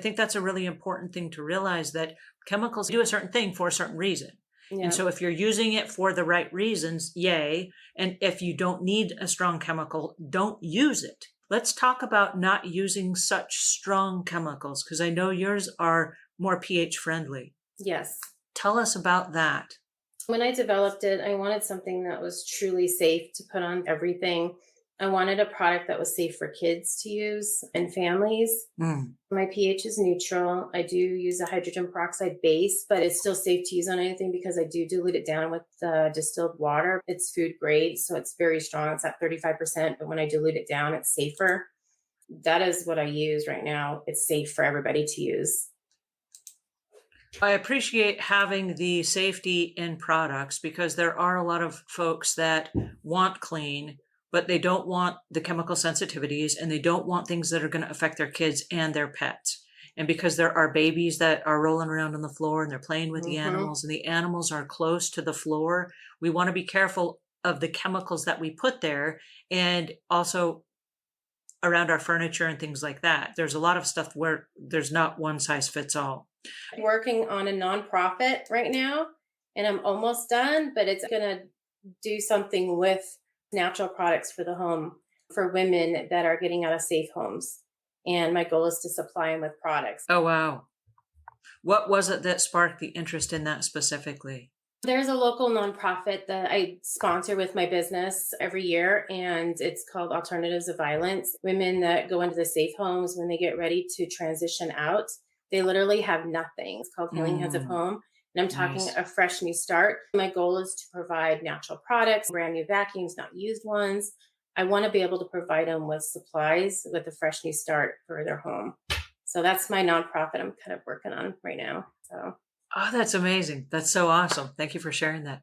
I think that's a really important thing to realize, that chemicals do a certain thing for a certain reason. And Yeah. so if you're using it for the right reasons, yay. And if you don't need a strong chemical, don't use it. Let's talk about not using such strong chemicals, because I know yours are more pH friendly. Yes. Tell us about that. When I developed it, I wanted something that was truly safe to put on everything. I wanted a product that was safe for kids to use and families. Mm. My pH is neutral. I do use a hydrogen peroxide base, but it's still safe to use on anything because I do dilute it down with distilled water. It's food grade, so it's very strong. It's at 35%, but when I dilute it down, it's safer. That is what I use right now. It's safe for everybody to use. I appreciate having the safety in products, because there are a lot of folks that want clean, but they don't want the chemical sensitivities, and they don't want things that are going to affect their kids and their pets. And because there are babies that are rolling around on the floor and they're playing with the Hmm. animals, and the animals are close to the floor, we want to be careful of the chemicals that we put there, and also around our furniture and things like that. There's a lot of stuff where there's not one size fits all. Working on a nonprofit right now, and I'm almost done, but it's going to do something with natural products for the home for women that are getting out of safe homes. And my goal is to supply them with products. Oh, wow. What was it that sparked the interest in that specifically? There's a local nonprofit that I sponsor with my business every year, and it's called Alternatives of Violence. Women that go into the safe homes when they get ready to transition out, they literally have nothing. It's called Healing Hands of Mm, Home. And I'm talking nice. a fresh new start. My goal is to provide natural products, brand new vacuums, not used ones. I want to be able to provide them with supplies with a fresh new start for their home. So that's my nonprofit I'm kind of working on right now. So Oh, that's amazing. That's so awesome. Thank you for sharing that.